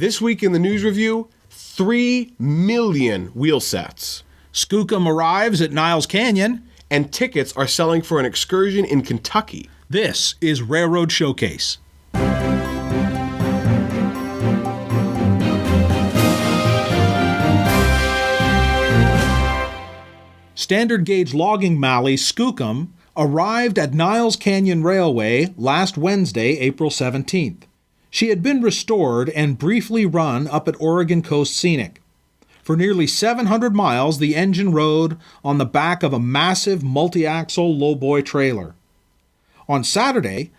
This week in the news review, 3 million wheel sets. Skookum arrives at Niles Canyon. And tickets are selling for an excursion in Kentucky. This is Railroad Showcase. Standard gauge logging Mallee Skookum arrived at Niles Canyon Railway last Wednesday, April 17th. She had been restored and briefly run up at Oregon Coast Scenic. For nearly 700 miles, the engine rode on the back of a massive multi-axle lowboy trailer. On Saturday,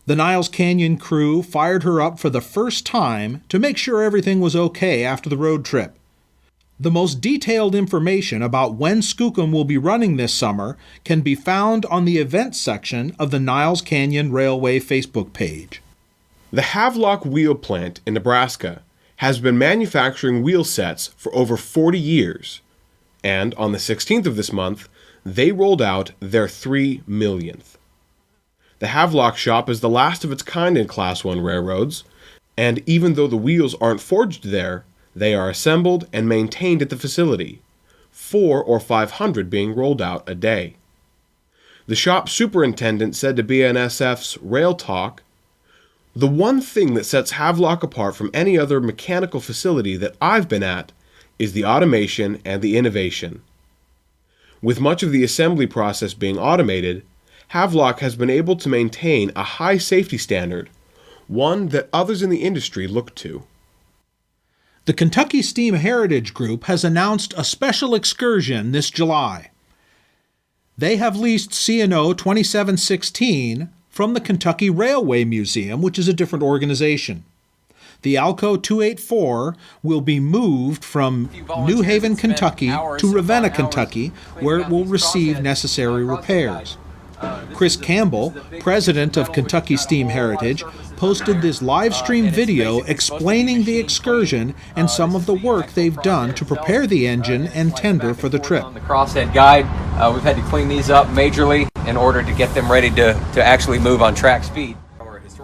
the Niles Canyon crew fired her up for the first time to make sure everything was okay after the road trip. The most detailed information about when Skookum will be running this summer can be found on the events section of the Niles Canyon Railway Facebook page. The Havelock Wheel Plant in Nebraska has been manufacturing wheel sets for over 40 years, and on the 16th of this month, they rolled out their 3 millionth. The Havelock shop is the last of its kind in Class 1 railroads, and even though the wheels aren't forged there, they are assembled and maintained at the facility, 400 or 500 being rolled out a day. The shop superintendent said to BNSF's Rail Talk, "The one thing that sets Havelock apart from any other mechanical facility that I've been at is the automation and the innovation. With much of the assembly process being automated, Havelock has been able to maintain a high safety standard, one that others in the industry look to." The Kentucky Steam Heritage Group has announced a special excursion this July. They have leased C&O 2716 from the Kentucky Railway Museum, which is a different organization. The Alco 284 will be moved from New Haven, Kentucky to Ravenna, Kentucky, where it will receive necessary repairs. Chris Campbell, president of Kentucky Steam Heritage, posted this live stream video explaining the excursion and some of the work they've done to prepare the engine and tender for the trip. On the crosshead guide, we've had to clean these up majorly in order to get them ready to actually move on track speed.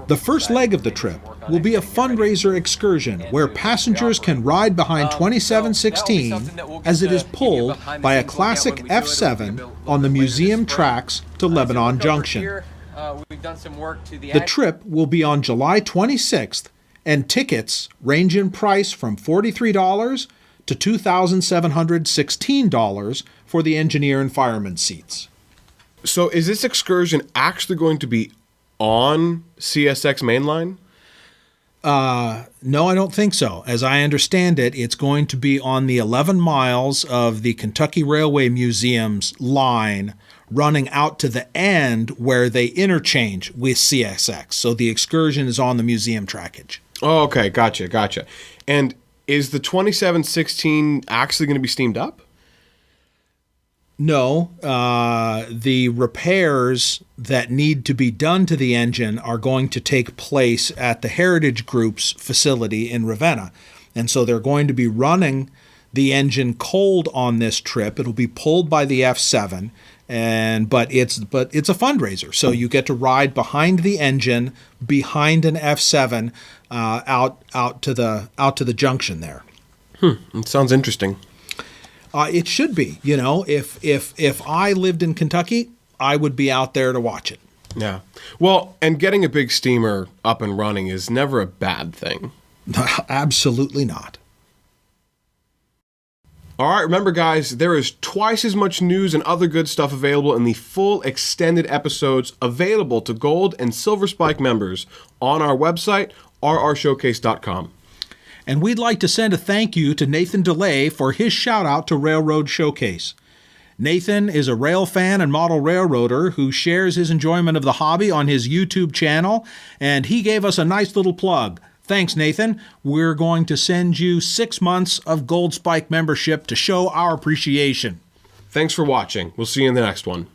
The first leg of the trip will be a fundraiser excursion where passengers can ride behind 2716 as it is pulled by a classic F7 on the museum tracks to Lebanon Junction. The trip will be on July 26th, and tickets range in price from $43 to $2,716 for the engineer and fireman seats. So is this excursion actually going to be on CSX mainline? No, I don't think so. As I understand it, it's going to be on the 11 miles of the Kentucky Railway Museum's line running out to the end where they interchange with CSX. So the excursion is on the museum trackage. Oh, okay. Gotcha. And is the 2716 actually going to be steamed up? No, the repairs that need to be done to the engine are going to take place at the Heritage Group's facility in Ravenna. And so they're going to be running the engine cold on this trip. It'll be pulled by the F7, but it's a fundraiser. So you get to ride behind the engine, behind an F7, out to the junction there. It sounds interesting. It should be. You know, if I lived in Kentucky, I would be out there to watch it. Yeah. Well, and getting a big steamer up and running is never a bad thing. Absolutely not. All right, remember, guys, there is twice as much news and other good stuff available in the full extended episodes available to Gold and Silver Spike members on our website, rrshowcase.com. And we'd like to send a thank you to Nathan DeLay for his shout-out to Railroad Showcase. Nathan is a rail fan and model railroader who shares his enjoyment of the hobby on his YouTube channel, and he gave us a nice little plug. Thanks, Nathan. We're going to send you 6 months of Gold Spike membership to show our appreciation. Thanks for watching. We'll see you in the next one.